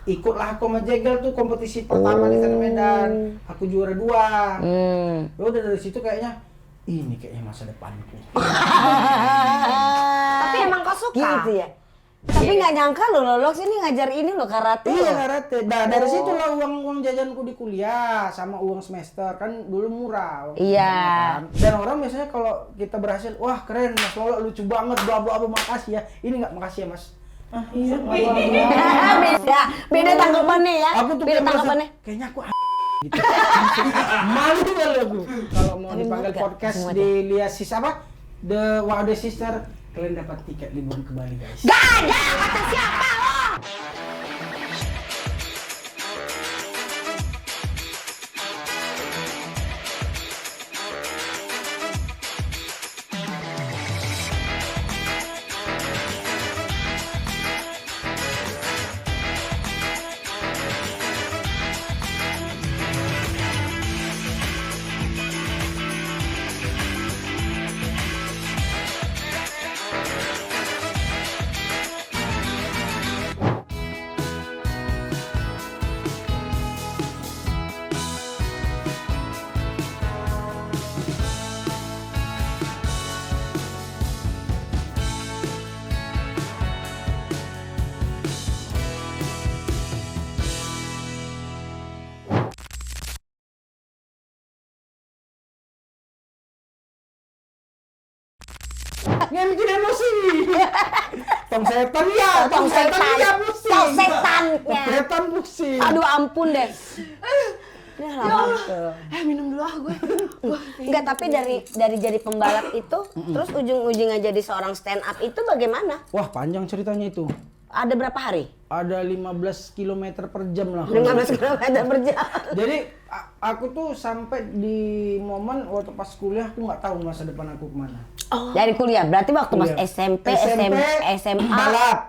ikutlah aku sama Jegel tuh kompetisi pertama di Tanah Medan. Aku juara 2. Ya udah dari situ kayaknya ini kayaknya masa depanku. Tapi emang kau suka? Gitu ya. Tapi nggak nyangka lo lolos ini ngajar ini lo karate. Iya karate. Nah dari situlah uang jajanku di kuliah sama uang semester kan dulu murah. Iya. Kan? Dan orang biasanya kalau kita berhasil, wah keren Mas Lolo lucu banget, bla bla bla makasih ya. Ini nggak makasih ya Mas. Iya. beda tanggapannya ya. Aku tuh beda kayak merasa, tanggapannya. kayaknya aku gitu. Malu kali aku. Kalau mau Tapi dipanggil muat podcast gak? di Liasis apa? The Wade Sister, kalian dapat tiket liburan ke Bali guys. Gak ada kata siapa lo. Yang bikin emosi. Tong setan ya, Tong setan. ya pusing. Tong setannya. Tong setan pusing. Aduh ampun deh. Ini lama. Minum dulu ah gue. Enggak, tapi dari jadi pembalap itu, terus ujung-ujungnya jadi seorang stand up itu bagaimana? Wah panjang ceritanya itu. Ada berapa hari? Ada 15 km per jam lah. 15 km per jam. Jadi aku tuh sampai di momen waktu pas kuliah aku nggak tahu masa depan aku kemana. Dari kuliah, berarti waktu mas Kuliah. SMP, SMA. balap.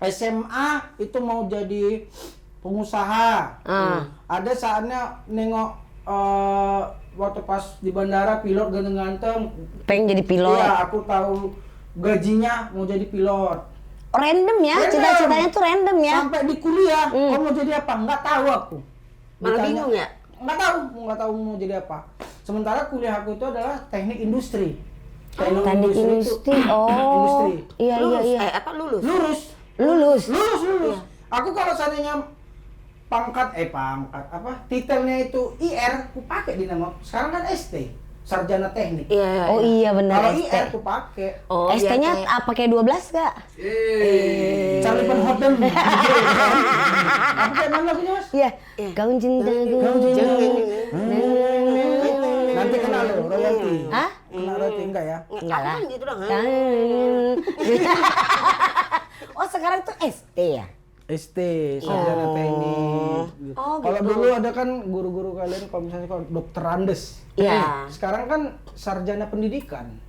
SMA itu mau jadi pengusaha. Ada saatnya nengok waktu pas di bandara pilot ganteng-ganteng. pengen jadi pilot. Iya, aku tahu gajinya mau jadi pilot. Random ya, Random. cita-citanya tuh random ya. Sampai di kuliah, kau mau jadi apa? Nggak tahu aku. Malah Ditanya, bingung ya? Nggak tahu mau jadi apa. Sementara kuliah aku itu adalah teknik industri. Teknik industri, industri. Iya. Lulus? Lulus. Aku kalau seandainya pangkat titelnya itu IR, aku pakai di nama. Sekarang kan ST, sarjana teknik. Iya. Oh iya benar. Kalau ST. IR aku pakai. Oh, ST-nya biar kayak- apa kayak 12 gak? Charlie Van Houten. Apa kayak mana lagunya Mas? Iya. Gaun cintaku. Gaun cintaku. Hmm. Nanti kena lo royalti. Hah? Kena royalti enggak ya? Enggak lah. Apaan gitu dong? Oh sekarang tuh ST ya? ST, sarjana teknik. Gitu. Kalau dulu ada kan guru-guru kalian kalau misalnya kalau dokter Andes. Iya. Sekarang kan sarjana pendidikan.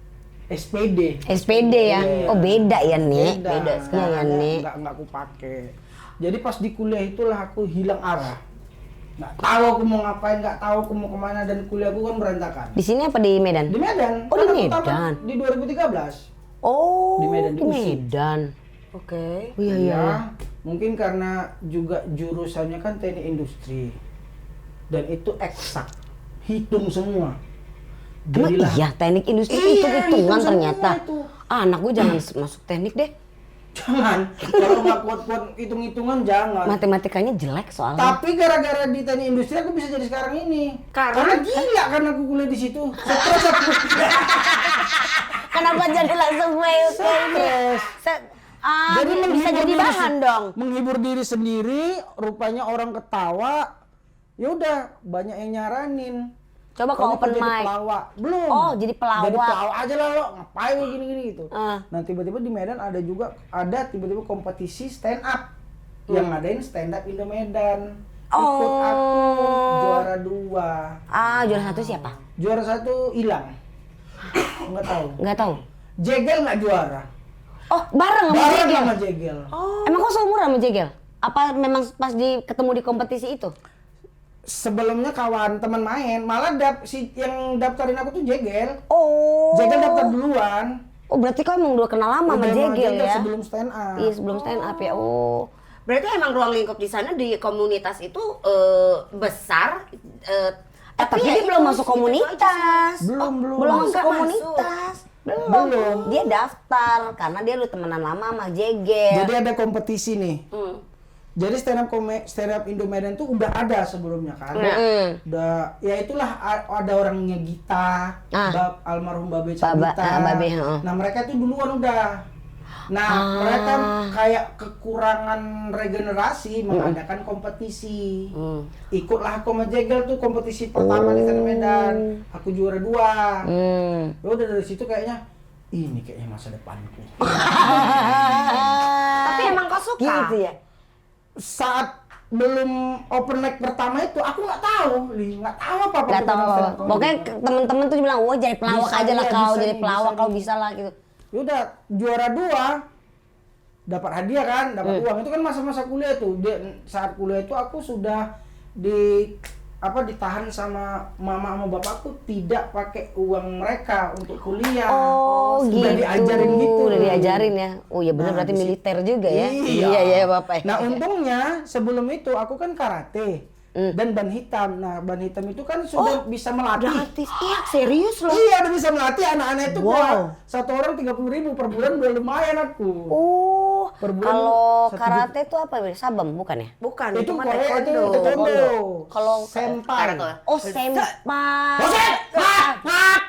SPD. SPD ya? Iya. Oh beda ya Nek? Beda Iya ya Nek. Enggak aku pakai. Jadi pas di kuliah itulah aku hilang arah. Nggak tahu aku mau ngapain, nggak tahu aku mau kemana, dan kuliah aku kan berantakan. Di sini apa di Medan? Di Medan. Oh, di Kan aku Medan. tamat Di 2013. Oh Di Medan, di di USI. Medan. Oke. Oh iya iya. Mungkin karena juga jurusannya kan teknik industri. Dan itu eksak. Hitung semua. Emang Jadilah iya teknik industri Iya, hitung-hitungan hitung ternyata. semua itu. Anak gue jangan masuk teknik deh. jangan. Kalau nggak kuat-kuat hitung-hitungan jangan. Matematikanya jelek soalnya. Tapi gara-gara di teknik industri aku bisa jadi sekarang ini. Karena gila karena aku kuliah di situ. Stres aku. Kenapa jadi langsung gue ini? Stres. Jadi bisa jadi diri bahan dong. Menghibur diri sendiri, rupanya orang ketawa. Ya udah, banyak yang nyaranin. Coba ke Kamu open jadi mic. pelawak. Belum. Oh, jadi pelawak. Jadi pelawak aja lah lo, ngapain lo gini-gini gitu. Ah. Nah, tiba-tiba di Medan ada tiba-tiba kompetisi stand up. Yang ngadain stand up Indo Medan. Ikut aku juara 2. Juara satu siapa? Juara 1 hilang. Enggak tahu. Nggak tahu. Jegel nggak juara. Oh, bareng sama Bareng Jegel. sama Jegel. Emang kok seumuran sama Jegel? Apa memang pas ketemu di kompetisi itu? Sebelumnya kawan teman main, malah yang daftarin aku tuh Jegel. Oh. Jegel daftar duluan. Oh, berarti kau emang udah kenal lama sama Udah Jegel ya? sebelum stand up. Iya, sebelum stand up ya. Oh. Berarti emang ruang lingkup di sana di komunitas itu besar. Tapi ya dia belum itu, masuk gitu-gitu komunitas. aja. Belum. Belum masuk Nggak komunitas. Belum. Dia daftar karena dia udah temenan lama sama Jeger. Jadi ada kompetisi nih. Jadi stand up Indo Medan tuh udah ada sebelumnya kan. Udah ya itulah ada orangnya Gita, almarhum Babe Cabita. Nah, mereka tuh duluan udah. Nah, mereka kayak kekurangan regenerasi mengadakan kompetisi. Ikutlah aku sama Jegel tuh kompetisi pertama di Stand Up Medan. Aku juara 2. Ya udah dari situ kayaknya ini kayaknya masa depanku. Tapi emang kau suka? Gitu ya. Saat belum open mic pertama itu aku nggak tahu, nggak tahu apa-apa. Gak tau apa-apa. Pokoknya temen-temen tuh bilang, wah jadi pelawak Bisa aja lah nih, kau, bisa jadi nih, pelawak bisa kau nih. bisa lah gitu. Udah juara 2, dapat hadiah kan, dapat uang. Itu kan masa-masa kuliah tuh. Saat kuliah itu aku sudah ditahan sama mama sama bapakku tidak pakai uang mereka untuk kuliah. Udah diajarin gitu. Udah diajarin ya. Oh iya benar, Nah, berarti di situ- militer juga ya. Iya. Bapak. Nah untungnya sebelum itu aku kan karate dan ban hitam. Nah ban hitam itu kan sudah bisa melatih. Gratis. Iya serius loh. Iya udah bisa melatih anak-anak itu. Wow. Satu orang 30.000 per bulan udah lumayan aku. Oh, Per bulan kalau 1 karate itu apa? Sabam bukan ya? Bukan, itu mah Korea itu taekwondo. taekwondo. Kalau senpai. Oh senpai.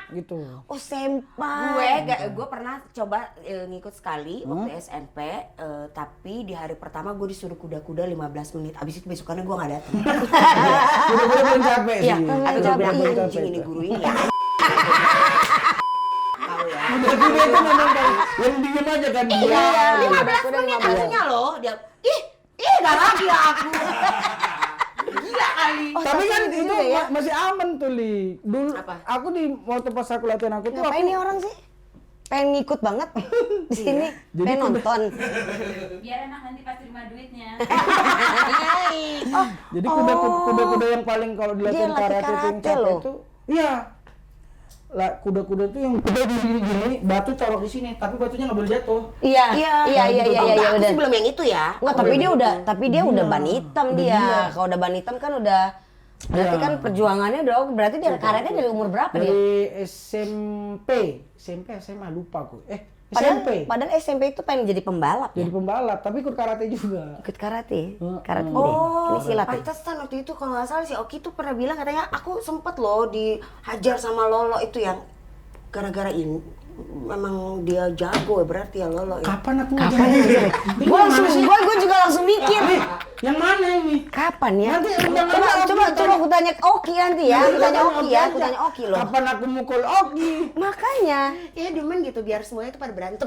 Gitu. Oh senpai. Gue pernah coba ngikut sekali waktu SMP, tapi di hari pertama gue disuruh kuda-kuda 15 menit. Abis itu besokannya gue nggak datang. Udah belum capek sih. Iya, tapi gue Udah bilang belum anjing capek. ini guru ini ya. Tahu ya. Udah gede itu memang kan yang diem aja kan dia. Iya, 15 Udah menit 15. harusnya loh. Dia, gak lagi ya aku. Gila kali. Tapi kan gitu itu juga ya. masih aman tuh Li. Dulu Apa? aku di waktu pas aku latihan aku tuh Ngapain aku nih orang sih? Pengen ngikut banget di sini, Jadi pengen nonton. Biar enak nanti pas terima duitnya. jadi kuda-kuda yang paling kalau Dia dilatihan latih karate itu yang karate capek loh. itu iya. Lah kuda-kuda tuh yang kuda di gini, batu colok di sini, tapi batunya nggak boleh jatuh. Iya, iya Aku udah. sih belum yang itu ya. Enggak, tapi dia udah ban hitam Udah dia. dia. Kalau udah ban hitam kan udah berarti Iya. kan perjuangannya udah berarti dari karetnya dari umur berapa dia? Dari SMP SMA lupa aku. SMP. Padahal SMP itu pengen jadi pembalap Jadi ya. pembalap, tapi ikut karate juga. Ikut karate. Oh, Karate oh. deh. Ini silat ya. Pantesan waktu itu kalau nggak salah si Oki tuh pernah bilang katanya aku sempet loh dihajar sama Lolo itu yang gara-gara ini memang dia jago ya berarti ya Lolo ya. Kapan aku Gue juga langsung mikir. Yang mana ini? Kapan ya? Nanti udah Coba aku tanya Oki nanti ya. Aku tanya Oki ya, aku tanya Oki loh. Kapan aku mukul Oki? Makanya. Ya demen gitu biar semuanya tuh pada berantem.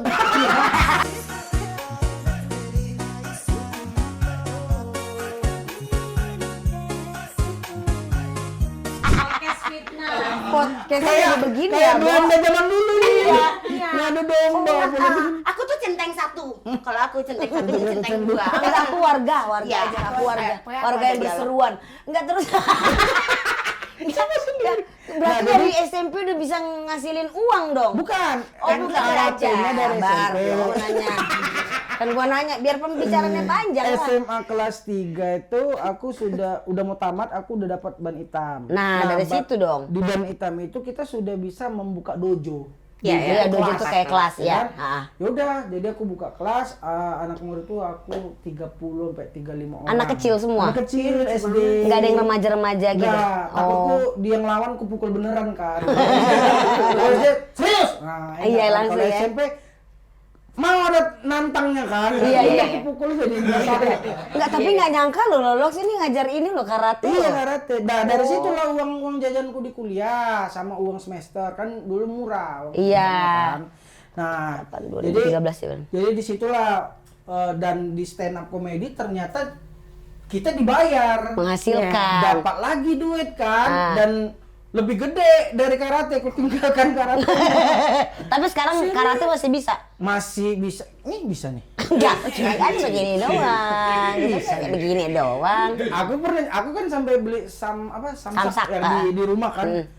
Podcast fitnah. Podcastnya jadi begini ya, kayak Bo. Belanda zaman dulu nih. Iya. Ngadu domba. Aku tuh centeng satu. Kalau aku centeng satu, dia centeng dua. Enggak, aku warga Iya, aja, aku warga. pokoknya Warga ada yang dialog. berseruan. Enggak terus. Berarti Nah, dari jadi- SMP udah bisa ngasilin uang dong. Bukan. Oh, Kan bukan karatenya dari Sabar, SMP. gua nanya. Kan gua nanya biar pembicaraannya panjang lah. SMA kelas 3 itu aku udah mau tamat, aku udah dapat ban hitam. Nah, dari situ dong. Di ban hitam itu kita sudah bisa membuka dojo. Iya, iya, dojo kelas. tuh kayak kelas ya. kan? Ah. Ya udah, jadi aku buka kelas, anak murid itu aku 30 sampai 35 orang. Anak kecil semua? Anak kecil SD. Enggak ada yang remaja-remaja gitu. Enggak, takutku dia yang lawan ku pukul beneran kan. Terus dia, serius. Nah, Iya, kan. langsung Kalau ya. SMP mau ada nantangnya kan. Iya, iya. Aku pukul jadi biasa. Enggak, tapi enggak nyangka loh Lolox ini ngajar ini loh karate. Iya loh. karate. Nah dari situlah uang jajanku di kuliah sama uang semester kan dulu murah. waktu Iya. itu kan. Nah 2013 ya, Bang. jadi disitulah dan di stand up comedy ternyata kita dibayar, Menghasilkan. dapat lagi duit kan Ah. dan lebih gede dari karate. Aku tinggalkan karate. Tapi sekarang karate masih bisa. Masih bisa. Ini bisa nih. Enggak, kan begini doang. Kita kayak begini doang. Aku kan sampai beli samsak Samsak, yang di rumah kan.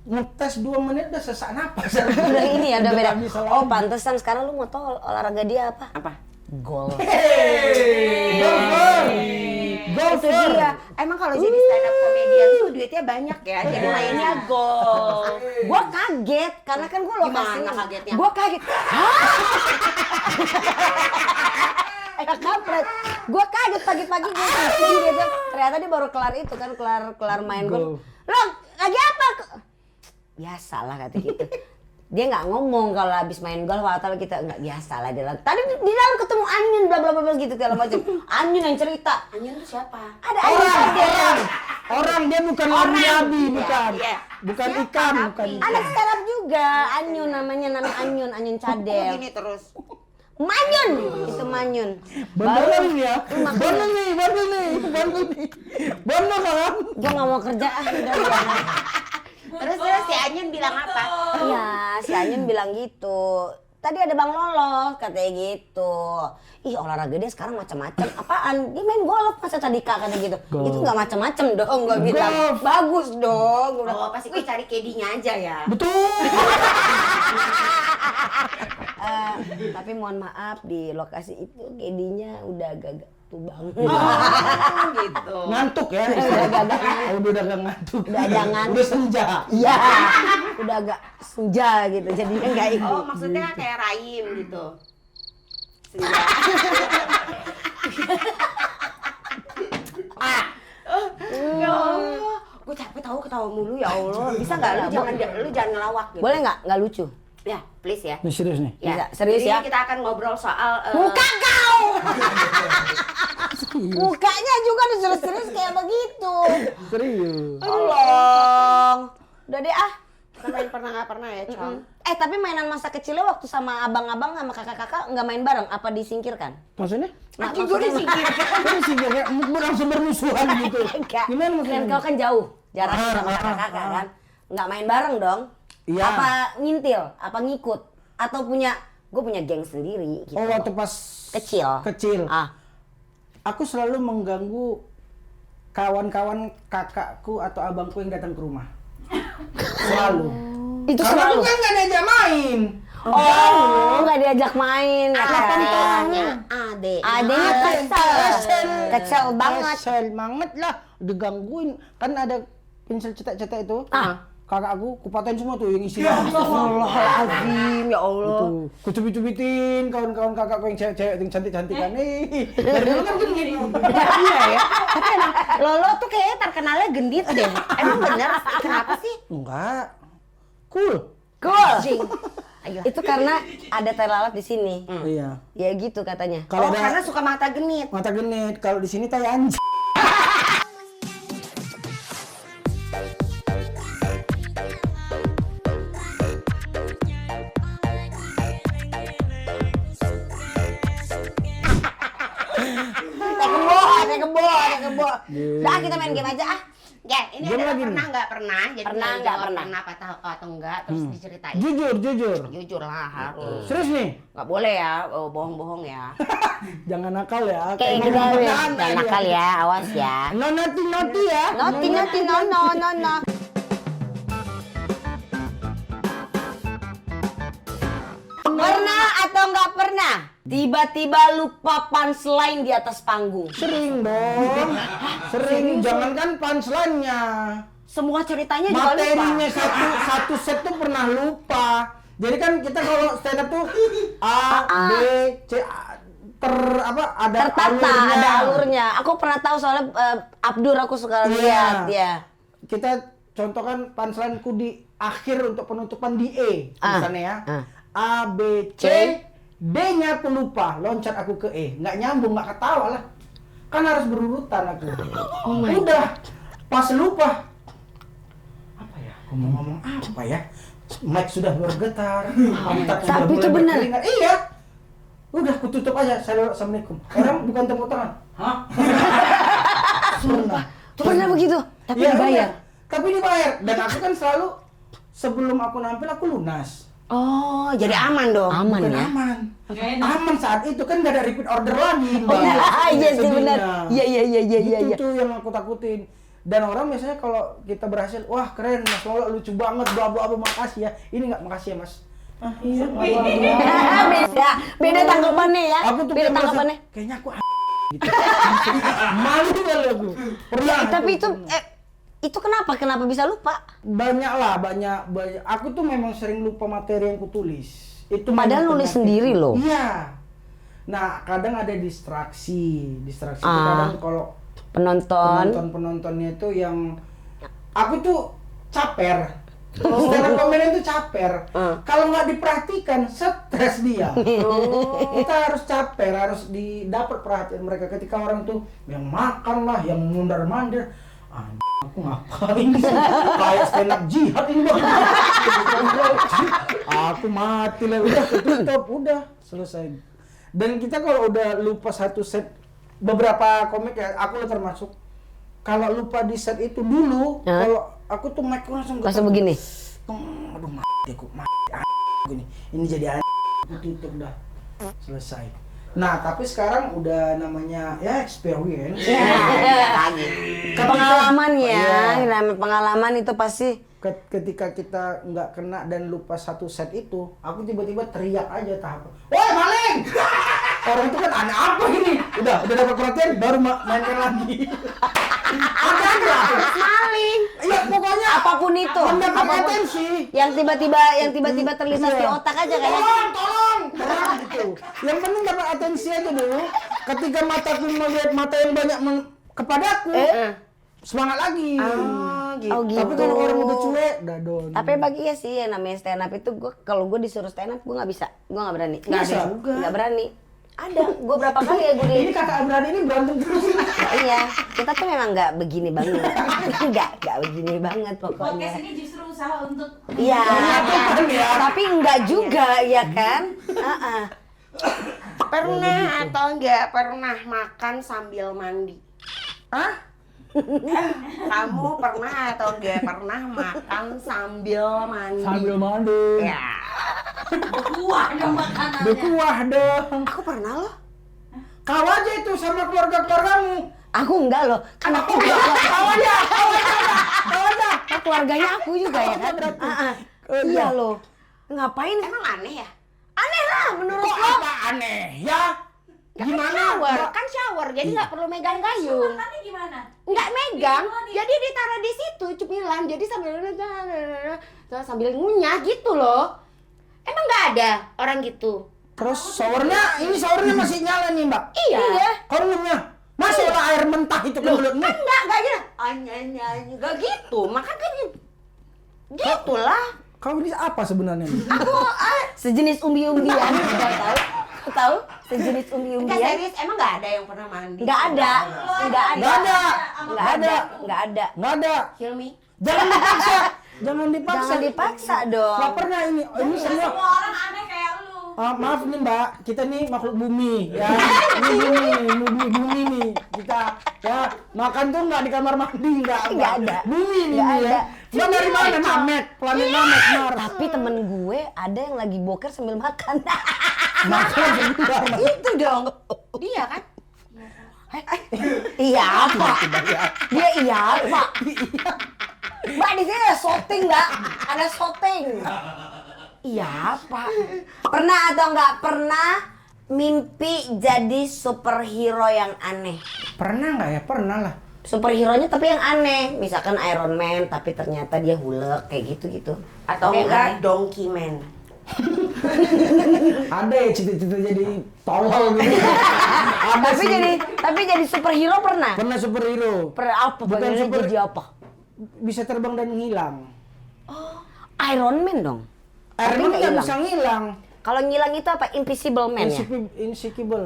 Ngetes 2 menit udah sesak napas. Udah ini ya, udah beda. nggak bisa Oh, lagi. pantesan sekarang lu mau tahu olahraga dia apa? Apa? golf. Golfer. Itu dia. Emang kalau jadi stand up comedian tuh duitnya banyak ya. Jadi mainnya golf. Gua kaget karena kan gua lokasinya. Gimana kagetnya? Gua kaget. Kampret. Gua kaget pagi-pagi gua pusing gitu. Ternyata dia baru kelar itu kan, kelar main golf. Lo lagi apa? Biasalah kata gitu. Dia nggak ngomong kalau habis main golf atau kita nggak biasa lah dia. Tadi di dalam ketemu Anyun bla bla bla gitu segala macam. Anyun yang cerita. Anyun itu siapa? Ada Anyun. Orang dia bukan labi bukan. Iya. Bukan Siapa ikan, tapi? bukan. Anak stand up juga, Anyun namanya Anyun Cadel. Gini terus. Manyun, itu Manyun. Beneran ya? Bener nih. Bener kan? Gua nggak mau kerja, udah jangan. Terus si Anyun bilang apa? Iya, si Anyun bilang gitu. Tadi ada Bang Lolo katanya gitu. Ih olahraga dia sekarang macam-macam. Apaan? Dia main golf masa tadi katanya gitu. Golf. Itu nggak macam-macam dong, gua bilang. Golf. Bagus dong. Gua bilang, Oh, pasti gue cari kedinya aja ya. Betul. tapi mohon maaf di lokasi itu kedinya udah agak tubang. Gitu. Ngantuk ya. Udah agak ngantuk. Udah agak ngantuk. Udah senja. Iya, udah agak senja gitu. Jadinya nggak ini. Oh, maksudnya kayak rahim gitu. Senja. Ya Allah, gue capek tahu ketawa mulu ya Allah. Bisa nggak lu jangan ngelawak gitu. Boleh nggak lucu? Ya, please ya. Ini serius nih. Bisa, serius Jadi ya? kita akan ngobrol soal Muka kau! Mukanya juga udah serius-serius kayak begitu. Serius. Tolong. Udah deh ah. pernah nggak pernah ya, Cong? Tapi mainan masa kecilnya waktu sama abang-abang sama kakak-kakak nggak main bareng? Apa disingkirkan? Maksudnya? Makin gue disingkirkan. Kan sih kayak langsung bermusuhan gitu. Enggak. Gimana Dan maksudnya? kau kan jauh jaraknya sama kakak-kakak kan? Nggak main bareng dong? Iya. Apa ngintil? Apa ngikut? Atau gue punya geng sendiri gitu. Oh waktu pas Kecil. Ah. Aku selalu mengganggu kawan-kawan kakakku atau abangku yang datang ke rumah. Selalu. Itu Karena selalu. aku kan nggak diajak main. Oh, nggak diajak main. Adanya, Adanya kesel banget. Kesel banget lah, digangguin. Kan ada pensil cetak-cetak itu. Kakak aku kupatain semua tuh yang isinya. Astagfirullahaladzim, ya Allah. Tuh, kucubit-cubitin kawan-kawan kakakku yang cewek-cewek yang cantik-cantikan. Dari dulu kan gitu. Iya ya. Tapi emang Lolo tuh kayaknya terkenalnya gendit deh. Emang bener? Kenapa sih? Enggak. Cool. Itu karena ada tai lalat di sini. Iya. Ya gitu katanya. Kalau Karena ada suka mata genit. mata genit, kalau di sini tai anjing. Ada kebo. Dah kita main game aja ah. Ya, ini Game adalah lagi pernah nggak pernah. Jadi Pernah nggak nggak jawab pernah. pernah apa tahu atau enggak terus diceritain. Jujur. Jujur lah harus. Serius nih? Nggak boleh ya bohong-bohong ya. Jangan nakal ya. Oke, Kayak kita ngomong jangan apaan nakal ya, awas ya. No naughty ya. Noti, no. Pernah atau nggak pernah? Tiba-tiba lupa punchline di atas panggung. Sering dong. Sering. Jangankan punchline-nya. Semua ceritanya juga lupa. Materinya satu set tuh pernah lupa. Jadi kan kita kalau stand up tuh A, B, C, ada Tertata, ada alurnya. Aku pernah tahu soalnya Abdur aku suka lihat ya. Kita contohkan punchline-ku di akhir untuk penutupan di E, misalnya ya. A, B, C, D-nya aku lupa, loncat aku ke E. Nggak nyambung, nggak ketawa lah. Kan harus berurutan aku. Udah, pas lupa. Apa ya? Aku mau ngomong apa ya? Mic sudah bergetar, pantat sudah Tapi itu mulai benar. berkeringat. Iya. Udah, aku tutup aja. Assalamualaikum. Orang bukan tepuk tangan. Hah? Pernah. Pernah begitu, tapi Ya, dibayar. udah. Tapi dibayar. Dan aku kan selalu sebelum aku nampil aku lunas. Oh, jadi aman dong. Aman Bukan ya. aman. Aman saat itu kan gak ada repeat order lagi. Mbak. Iya sih Sedihnya. benar. Iya. Itu tuh yang aku takutin. Dan orang biasanya kalau kita berhasil, wah keren Mas Lolo lucu banget, bla makasih ya. Ini nggak makasih ya Mas. Iya. Beda tanggapannya ya. Aku tuh Beda kayak merasa, tanggapannya. kayaknya aku gitu. Malu kali aku. Pernah. Tapi aku. itu kenapa? Kenapa bisa lupa? Banyak lah, banyak. Aku tuh memang sering lupa materi yang kutulis. Itu Padahal memang nulis penyakit. sendiri loh. Iya. Nah, kadang ada distraksi. Distraksi itu Ah. kadang kalau Penonton. penontonnya itu yang aku tuh caper. Stand up comedian itu caper. Kalau nggak diperhatikan, stres dia. Kita harus caper, harus didapat perhatian mereka. Ketika orang tuh yang makan lah, yang mundar-mandir, aku ngapain sih? Kayak stand up jihad ini bang. Aku mati lah, udah ketutup, udah selesai. Dan kita kalau udah lupa satu set, beberapa komik ya, aku lah termasuk. Kalau lupa di set itu dulu, kalau aku tuh mic langsung begini. Aduh mati aku, gini. Ini jadi aku tutup dah. Selesai. Nah, tapi sekarang udah namanya ya experience. Lagi. Pengalaman ya, Iya. namanya pengalaman itu pasti. Ketika kita nggak kena dan lupa satu set itu, aku tiba-tiba teriak aja tahap. Woi maling! Orang itu kan aneh apa ini? Udah dapat perhatian baru mainkan lagi. Ada Maling. Iya pokoknya Apapun itu. mendapat Apapun. atensi. Yang tiba-tiba terlintas di otak aja kayak. Tolong gitu. Yang penting dapat atensi aja dulu. Ketika mataku melihat mata yang banyak kepadaku, semangat lagi. Oh gitu. Tapi kalau orang udah cuek, dadon. Tapi bagi ya sih yang namanya stand up itu kalau gue disuruh stand up gue nggak bisa, gue nggak berani. Nggak ada juga. Nggak berani. Ada, gue berapa kali ya gue Ini kakak berani ini berantem terus. Iya, kita tuh memang nggak begini banget, nggak begini banget pokoknya. Podcast ini justru usaha untuk Iya, ya. tapi enggak juga ya kan? Pernah atau enggak pernah makan sambil mandi? Hah? Kamu pernah atau enggak pernah makan sambil mandi? Sambil mandi. Ya. kuah dong makanannya. Berkuah dong. Aku pernah loh. Kau aja itu sama keluarga-keluargamu. Aku enggak loh, kan aku juga Kau aja. keluarganya aku juga ya kan? Iya loh, ngapain? Emang aneh ya? Aneh lah menurut Kok lo. apa aneh? Ya. Gimana? Shower, Mbak? kan shower, jadi nggak perlu megang gayung. Makannya gimana? Nggak megang, jadi ditaruh di situ cemilan, jadi sambil ngunyah gitu loh. Emang nggak ada orang gitu? Terus showernya masih nyala nih mbak? Iya. Kau minumnya? Masih ada air mentah itu kan mulutmu? Nggak gitu. Nggak gitu, makanya gitulah. Kau ini apa sebenarnya? Aku Sejenis umbi-umbian, tahu? Sejenis nggak umbi-umbian. serius, emang nggak ada yang pernah mandi? Nggak ada. Nggak ada. Nggak ada. Nggak ada. Hilmi. Jangan dipaksa. Jangan dipaksa. Jangan dipaksa dong. Nggak pernah ini. Ini semua. Semua orang aneh kayak lu. Maaf nih mbak, kita nih makhluk bumi ya. Ini bumi nih kita ya. Makan tuh nggak di kamar mandi nggak ada. Bumi nih Nggak ya. ada. Mbak dari mana? Namek, planet Namek, Mars. Tapi temen gue ada yang lagi boker sambil makan. Makan sebentar. Itu dong. Dia kan? Iya apa? Dia iya apa? Mbak di sini ada shooting mbak, ada shooting. Iya apa? Pernah atau nggak pernah mimpi jadi superhero yang aneh? Pernah nggak ya? Pernah lah. Superhero-nya tapi yang aneh. Misalkan Iron Man tapi ternyata dia hulek kayak gitu-gitu. Atau Tapi yang enggak aneh. Donkey Man. Ada ya cita-cita jadi tolol gitu. Ada Tapi jadi superhero pernah? Pernah superhero. Apa? Bukan Pengennya super- jadi apa? Bisa terbang dan ngilang. Iron Man dong. Iron Tapi Man nggak nggak hilang. bisa ngilang. Kalau ngilang itu apa? Invisible Man ya? Invisible.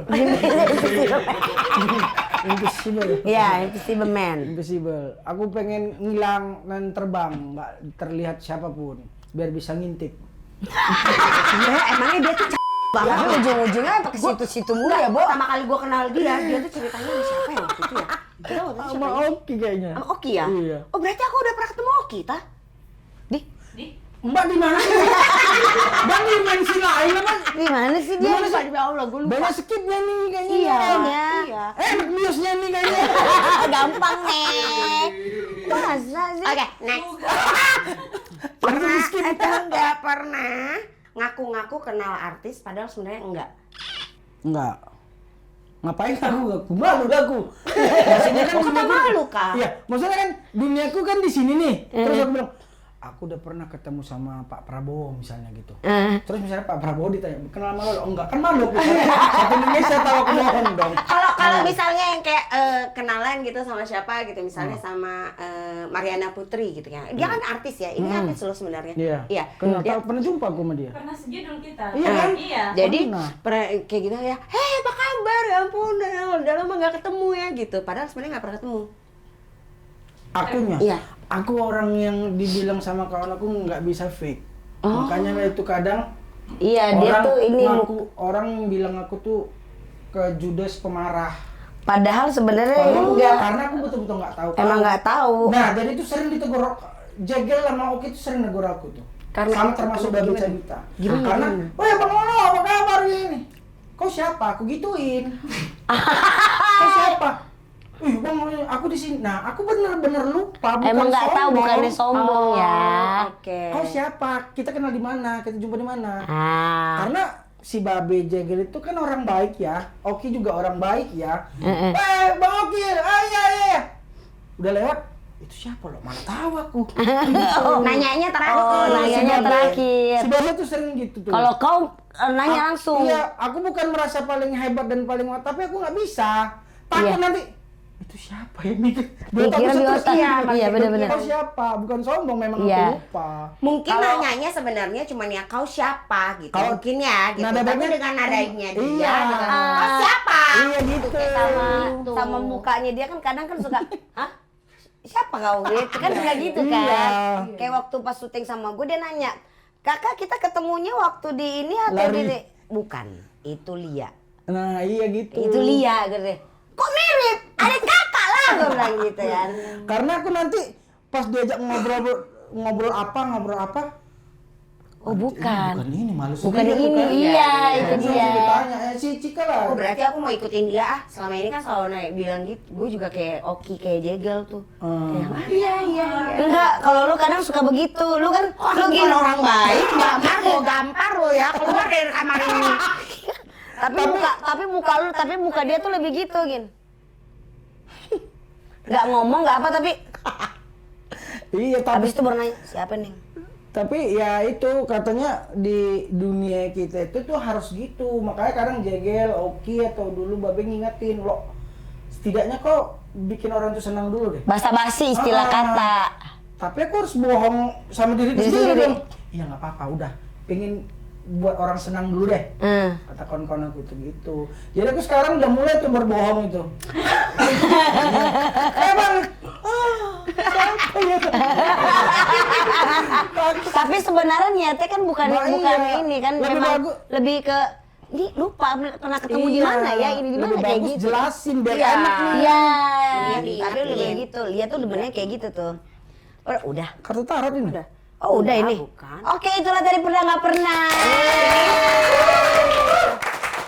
Invisible. Iya, Invisible Man. Invisible. Aku pengen ngilang dan terbang, nggak terlihat siapapun, biar bisa ngintip. Ya, emangnya dia tuh banget ujung-ujungnya ke situ-situ mulu ya, Bo? Pertama kali gua kenal dia tuh ceritanya sama siapa ya waktu itu ya? Kita waktu itu Sama siapa? Oki kayaknya. Sama Oki ya? Iya. Oh berarti aku udah pernah ketemu Oki, ta? Di Mbak di mana? Mbak di dimensi lain apa? di mana sih dia? Gimana sih? Ya Allah, gua lupa. Banyak skipnya nih kayaknya. Iya. Iya. Biosnya nih kayaknya. Gampang, Nek. Masa sih? Oke, next. Langsung di skip. Atau enggak pernah ngaku-ngaku kenal artis padahal sebenarnya enggak. Enggak. Ngapain aku malu aku. Maksudnya kan Kenapa malu, Kak? Iya, maksudnya kan duniaku kan di sini nih. Terus aku bilang, aku udah pernah ketemu sama Pak Prabowo misalnya gitu. Terus misalnya Pak Prabowo ditanya, kenal sama lo? Oh, enggak, kan malu aku. Satu Indonesia tahu aku bohong dong. Kalau misalnya yang kayak kenalan gitu sama siapa gitu, misalnya sama Mariana Putri gitu ya. Dia kan artis ya. Ini artis loh sebenarnya. Iya. Iya. Kenal, Dia- pernah jumpa aku sama dia. Pernah sejudul kita. Iya kan? Iya. Jadi Pernah. pernah kayak gitu ya, hei apa kabar ya ampun, udah lama gak ketemu ya gitu. Padahal sebenarnya gak pernah ketemu. Akunya? Iya. Aku orang yang dibilang sama kawan aku nggak bisa fake. Makanya itu kadang Iya, dia tuh ini orang bilang aku tuh ke Judas pemarah. padahal sebenarnya enggak. Karena aku betul-betul nggak tahu. Emang nggak tahu. Nah, jadi itu sering ditegur Jegel sama Oki itu sering negur aku tuh. Karena sama itu termasuk gimana? Babe Cabita. Gimana? Karena, oh ya Bang Lolo, apa kabar ini? Kau siapa? Aku gituin. Kau siapa? Bang, aku di sini. Nah, aku bener-bener lupa. Bukan Emang nggak tahu, sombong. bukannya sombong ya. Oke. Kau siapa? Kita kenal di mana? Kita jumpa di mana? Ah. Karena si Babe Jegel itu kan orang baik ya. Oki juga orang baik ya. Bang Oki, iya. Udah lewat. Itu siapa lo? Mana tahu aku. Nanyanya terakhir. Oh, nanyanya terakhir. Si Babe tuh sering gitu tuh. Kalau kau nanya langsung. Iya, aku bukan merasa paling hebat dan paling tapi aku nggak bisa. Takut Iya. nanti itu siapa ya nih? Mikir di otak. Iya, bener-bener. Kau siapa? Bukan sombong, memang Iya. aku lupa. Mungkin nanyanya sebenarnya cuma ya kau siapa gitu. Kalau Mungkin ya gitu. nada Tapi Babe- dengan nadanya dia Iya. dengan kau siapa? Iya gitu. Sama mukanya dia kan kadang kan suka, hah? Siapa kau gitu kan suka gitu kan. Iya. Kayak waktu pas syuting sama gue dia nanya, "Kakak kita ketemunya waktu di ini atau Lari. di bukan, itu Lia." Nah, iya gitu. Itu Lia gitu. Kok mirip? Adik kakak lah gue bilang gitu kan. Karena aku nanti pas diajak ngobrol apa, Oh bukan. bukan ini malu Bukan sendiri, ini, bukan. iya itu Terus dia. ditanya, si Cika lah. Oh berarti aku mau ikutin dia ah. Selama ini kan selalu naik bilang gitu. Gue juga kayak Oki kayak Jegel tuh. Kayak, iya. Enggak, kalau lu kadang suka begitu. Lu kan Lu gini orang baik, gambar mau gampar lo ya keluar dari kamar ini. tapi muka dia tuh lebih gitu, Gin. Nggak ngomong, nggak apa, tapi Iya, habis itu baru nanya, siapa nih? tapi ya itu katanya di dunia kita itu tuh harus gitu. Makanya kadang Jegel, Oki atau dulu Babe ngingetin lo, setidaknya kok bikin orang tuh senang dulu deh. Basa-basi istilah Ah. kata. Tapi aku harus bohong sama diri Diri sendiri sendiri. dong. Iya nggak apa-apa, udah pengen buat orang senang dulu deh. Kata kawan-kawan aku itu gitu. Jadi aku sekarang udah mulai tuh berbohong itu. Bang, siapa ya? Tapi sebenarnya niatnya kan bukan Nah, bukan iya. ini kan Lebih memang bagus. lebih ke ini lupa pernah ketemu di Iya, mana ya ini di mana lebih kayak bagus gitu. jelasin biar Iya. enak nih. Iya, Iya, tapi diingetin. lebih gitu. Lihat tuh sebenarnya kayak gitu tuh. Oh, udah. Kartu tarot ini. Oh, udah ini. bukan. Oke, itulah tadi pernah nggak pernah.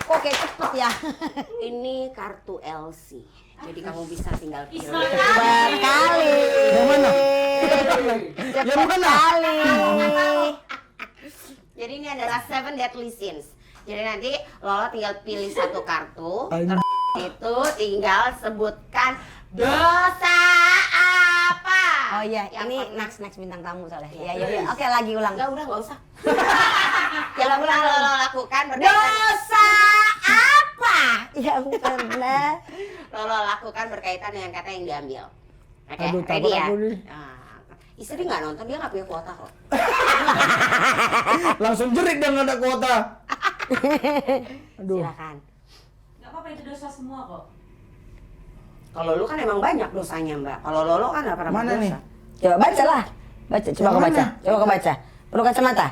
Kok kayak cepet ya? Ini kartu LC. Jadi kamu bisa tinggal pilih. Cepet kali. Yang mana? Cepet Yang mana? kali. Jadi ini adalah 7 deadly sins. Jadi nanti Lola tinggal pilih satu kartu. Anjir. Terus itu tinggal sebutkan dosa apa. Oh iya, Yang ini pernah- next bintang tamu soalnya. Iya, iya. Oke, lagi ulang. Enggak, udah nggak usah. Yang pernah Lola lakukan dosa apa? Yang pernah. Lola lakukan berkaitan dengan kata yang diambil. Oke, Aduh, ready takut ya? aku nih. Nah, istri nggak nonton, dia nggak punya kuota kok. Langsung jerit dan nggak ada kuota. Aduh. Silakan. Gak apa-apa itu dosa semua kok. Kalau lu kan emang banyak dosanya mbak. Kalau Lolo kan nggak pernah Mana berdosa. nih? Coba baca lah. Baca, coba Yang kau baca. mana? Coba kau baca. Perlu kacamata?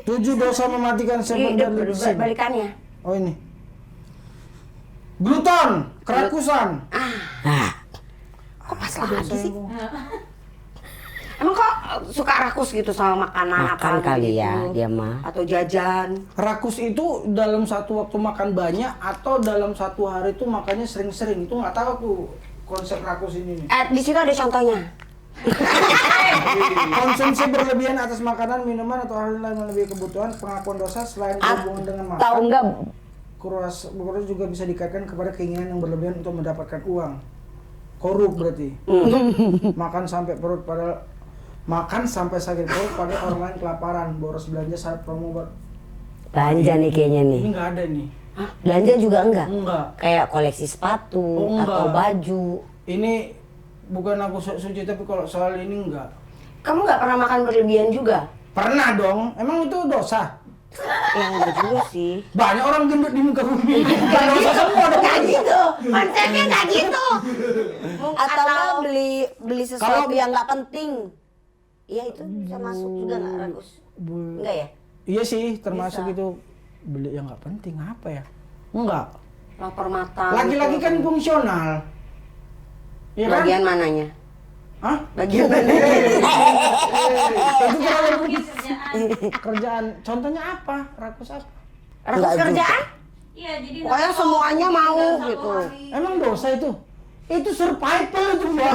7 dosa mematikan Ini 7 deadly sin. balikannya. Oh ini. Gluten, kerakusan. Kok pas lagi sih? Emang kok suka rakus gitu sama makanan Makan apa kali gitu? ya dia mah. Atau jajan? Rakus itu dalam satu waktu makan banyak atau dalam satu hari itu makannya sering-sering. Itu nggak tahu tuh konsep rakus ini nih. Di situ ada contohnya. Konsumsi berlebihan atas makanan, minuman atau hal lain melebihi kebutuhan, pengakuan dosa selain berhubungan dengan makan. Tahu enggak? Kuras juga bisa dikaitkan kepada keinginan yang berlebihan untuk mendapatkan uang. Korup berarti. Makan sampai sakit perut pada orang lain kelaparan, boros belanja saat promo Belanja nih kayaknya nih. Ini nggak ada nih. Hah? Belanja juga enggak? Enggak. Kayak koleksi sepatu enggak. atau baju. Ini bukan aku suci tapi kalau soal ini enggak. Kamu nggak pernah makan berlebihan juga? Pernah dong. Emang itu dosa? Ya enggak juga sih. Banyak orang gendut di muka bumi. Gak dosa semua dong. Nggak gitu, konsepnya nggak gitu. Atau enggak beli sesuatu Kalau- yang nggak penting. Iya itu bisa masuk juga nggak Ragus? Enggak ya? Iya sih, termasuk Bisa. itu beli yang nggak penting apa ya? Enggak. Lapar mata. Laki-laki kan fungsional. Iya kan? Bagian mananya? Hah? Bagian mana? Itu terlalu Mungkin kerjaan. kerjaan. Contohnya apa? Rakus apa? Rakus Nggak kerjaan? Iya, jadi Pokoknya nafsu, semuanya mau satu gitu. hari. Emang dosa itu? Itu survival itu Mbak.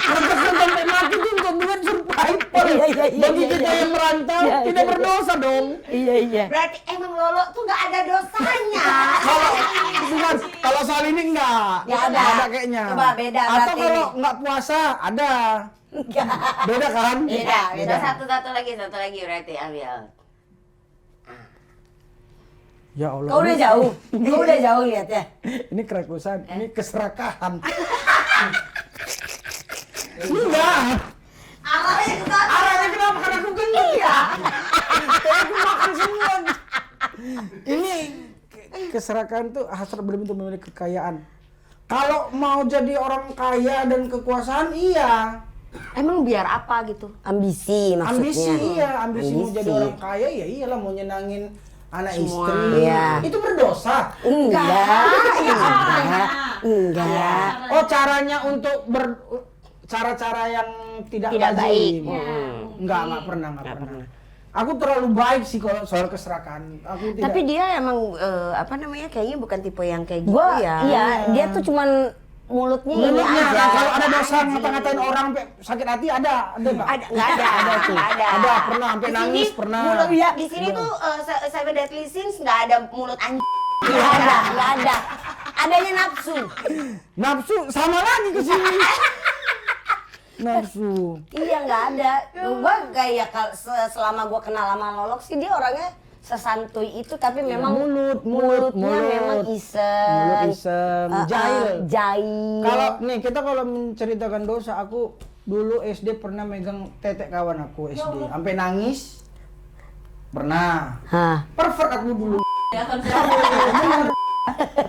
Kerja sampai mati itu untuk duit survival. Iya. Bagi kita yang merantau Iya, tidak iya. berdosa dong. Iya. Berarti emang Lolo tuh nggak ada dosanya. Bukan, kalau soal ini enggak. Nggak ada. Kayaknya. Coba beda Atau berarti kalau ini. enggak puasa ada. Beda kan? Beda. Satu lagi berarti ambil. Ya Allah. Kau udah jauh. Kau udah jauh lihat ya. Ini kerekusan, ini keserakahan. Enggak. Arahnya ke sana. Arahnya kenapa? Karena aku gendut ya. Aku makan semua. Ini keserakahan tuh hasrat berlebihan untuk memiliki kekayaan. Kalau mau jadi orang kaya dan kekuasaan, iya. Emang biar apa gitu? Ambisi maksudnya. Ambisi iya, ambisi mau jadi orang kaya ya iyalah mau nyenangin anak istri. Iya. Itu berdosa. Enggak. Oh, caranya untuk cara-cara yang tidak Tidak baik. lazim. Enggak pernah. Aku terlalu baik sih kalau soal keserakahan. Aku tidak. Tapi dia emang kayaknya bukan tipe yang kayak gitu Gua ya. iya, dia tuh cuman mulutnya ini Mulutnya, aja. kalau ada dosa ngata-ngatain orang sampai sakit hati ada nggak? Nggak ada tuh. ada. Ada pernah sampai Di nangis sini, pernah. Mulut ya, di sini tuh Seven Deadly Sins nggak ada mulut anjing. Enggak ada. Adanya nafsu. Nafsu sama lagi ke sini. Nafsu. Iya nggak ada. Gua kayak selama gua kenal sama Lolok sih dia orangnya sesantuy itu tapi memang mulutnya memang iseng. Mulut iseng, jahil. Jahil. Kalau nih kita kalau menceritakan dosa, aku dulu SD pernah megang tetek kawan aku SD, sampai nangis. Pernah. Hah. Perfect aku dulu. Ya kan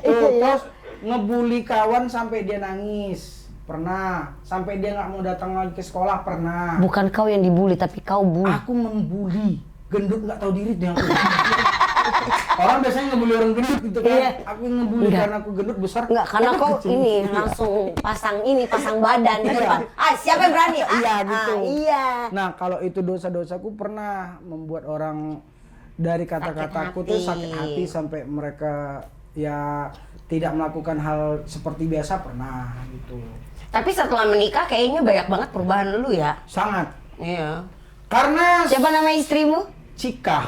Terus ngebully kawan sampai dia nangis. Pernah. Sampai dia nggak mau datang lagi ke sekolah, pernah. Bukan kau yang dibully tapi kau bully. Aku membuli. Gendut nggak tahu diri dia aku. Orang biasanya ngebully orang gendut gitu kan. Iya. Aku ngebully Enggak. karena aku gendut besar. Enggak, karena Aku kau kecil. ini langsung pasang badan di depan. Siapa yang berani? Iya gitu. Iya. Nah kalau itu dosa-dosaku pernah membuat orang dari kata-kataku tuh sakit hati sampai mereka ya tidak melakukan hal seperti biasa pernah gitu. Tapi setelah menikah kayaknya banyak banget perubahan lu ya. Sangat. Iya. Karena Siapa nama istrimu? Cika.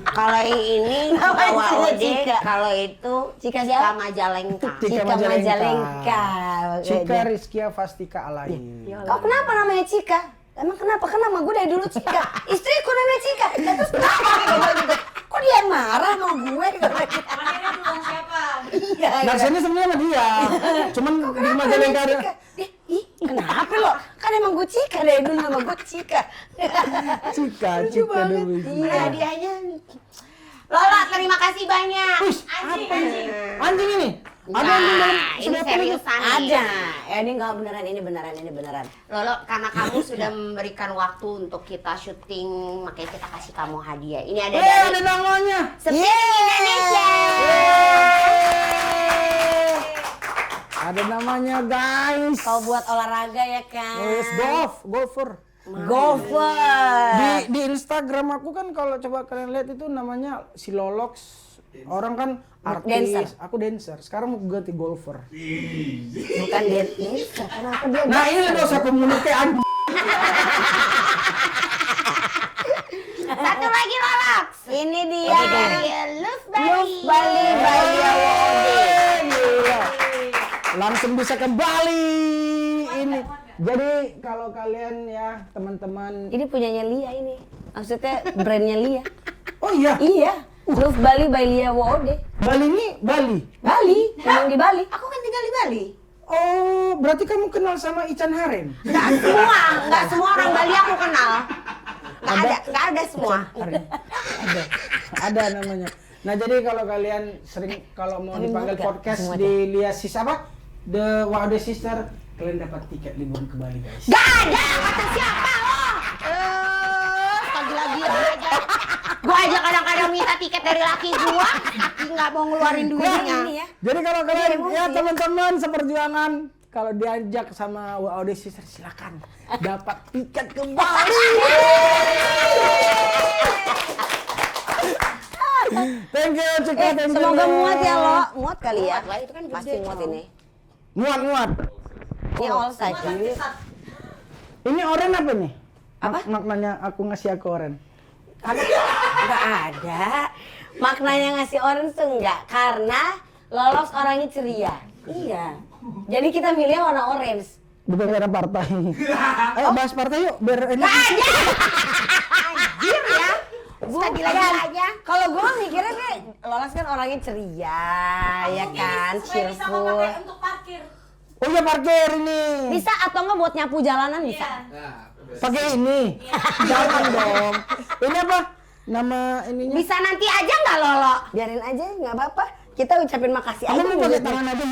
Kalau ini Namanya bawa ojek, Cika. kalau itu Cika siapa? Majalengka. Cika Majalengka. Cika Rizkia Fastika Alai. Kau kenapa namanya Cika? Emang kenapa? Kan nama gue dari dulu Cika. Istriku namanya Cika. Ya, terus kenapa? Gua gitu. Kok dia marah sama gue? Akhirnya bilang siapa? Iya. Naksirnya sebenarnya sama dia. Cuman di Majalengka ada. Ih, kenapa lo? Kan emang gue Cika dari dulu nama gue Cika. Cika dulu. Iya. Hadiahnya. Lola, terima kasih banyak. Wih, apa ini? Anjing ini. Ada anjing dalam Ini sedotan itu. seriusan nih. Ada. Ya ini nggak beneran, ini beneran. Lolo, karena kamu sudah memberikan waktu untuk kita syuting, makanya kita kasih kamu hadiah. Ini ada ada dari namanya. Spirit Indonesia. Ada namanya guys. Kau buat olahraga ya kan? Yes, golfer. Golfer. Di Instagram aku kan kalau coba kalian lihat itu namanya si Lolox Orang kan artis, Dancer. aku dancer. Sekarang mau ganti golfer. Bukan dancer. Kenapa dia? Nah ini dosa komunik kayak anjing. Satu lagi Lolox. Ini dia Dari Love Love Bali by Lia Wode. Gila. Langsung bisa ke Bali ini. Jadi kalau kalian ya teman-teman, Ini punyanya Lia ini. Maksudnya brandnya Lia. oh iya, Iya. Love Bali by Lia Wode. Bali ini Bali. Bali, memang di Bali. Aku kan tinggal di Bali. Oh, berarti kamu kenal sama Ican Haren? Enggak semua orang Bali aku kenal. Enggak ada semua. Ada namanya. Nah jadi kalau kalian sering kalau mau Tapi dipanggil muat gak? podcast Muat di Lia Sis apa? The Wode Sister, kalian dapat tiket liburan ke Bali guys. Gak ada, kata siapa lo? Lagi-lagi aja. Gua aja kadang-kadang minta tiket dari laki gua, laki nggak mau ngeluarin duitnya. Ini ya. Jadi kalau kalian emosi ya ya. teman-teman seperjuangan, kalau diajak sama Wode Sister silakan dapat tiket ke Bali. Thank you Cika, thank you. Semoga muat ya lo. Muat kali ya. Muat lah, itu kan gede. Pasti muat ini. Muat. Ini all size. Ini oren apa nih? Apa? Maknanya aku ngasih aku oren. Enggak ada. Maknanya ngasih orange tuh enggak. Karena Lolos orangnya ceria. Iya. Jadi kita milih warna orange. Bukan karena partai. Ayo bahas partai yuk biar enak. Anjir ya. Gila-gilanya. Kalau gue mikirnya nih, Lolos kan orangnya ceria, ya kan, Supaya bisa kau cheerful. pakai untuk parkir. Oh iya parkir ini. Bisa atau enggak buat nyapu jalanan bisa? Iya. Pakai ini. Jangan dong. Ini apa? Nama ininya. Bisa nanti aja nggak Lolo? Biarin aja, nggak apa-apa. Kita ucapin makasih Aku aja. mau pakai tangan aja.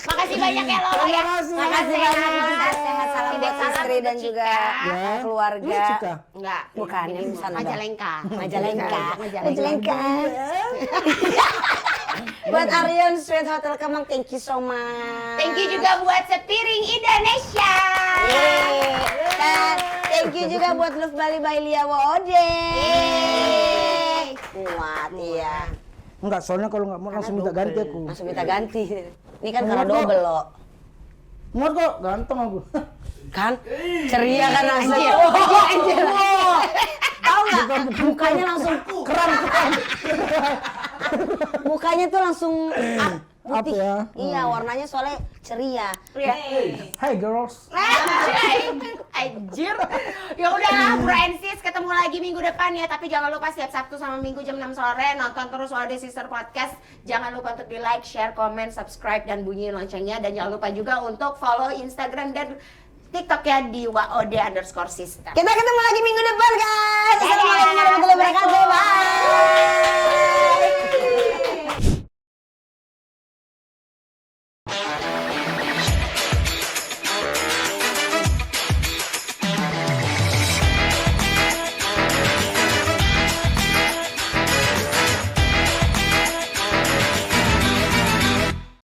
Makasih banyak ya Lolo ya. Makasih. Makasih banyak. Sehat salam Tidak buat salah istri dan untuk juga Ya. keluarga. Ini Cika. Enggak. Bukan, yang di sana. Majalengka. Majalengka. Majalengka. Buat Arion Sweet Hotel Kemang, thank you so much. Thank you juga buat Sepiring Indonesia. Yeay. Dan thank you juga buat Love Bali by Lia Wode. Kuat ya. Enggak, soalnya kalau nggak mau langsung minta ganti aku. Langsung minta ganti. Ini kan karena Muat kok. double lo. Muat kok, ganteng aku. Kan ceria kan langsung. Anjir. Tahu nggak? Mukanya langsung Keren. mukanya tuh langsung Up putih. ya. Iya, warnanya soalnya ceria. Hey girls. Anjir. Ya udahlah, Bro and Sis, ketemu lagi minggu depan ya. Tapi jangan lupa setiap Sabtu sama Minggu jam 6 sore nonton terus Wode Sister Podcast. Jangan lupa untuk di like, share, comment, subscribe dan bunyiin loncengnya. Dan jangan lupa juga untuk follow Instagram dan TikTok ya di @wode_sister. Kita ketemu lagi minggu depan, guys. Dadah. Assalamualaikum warahmatullahi wabarakatuh. Bye.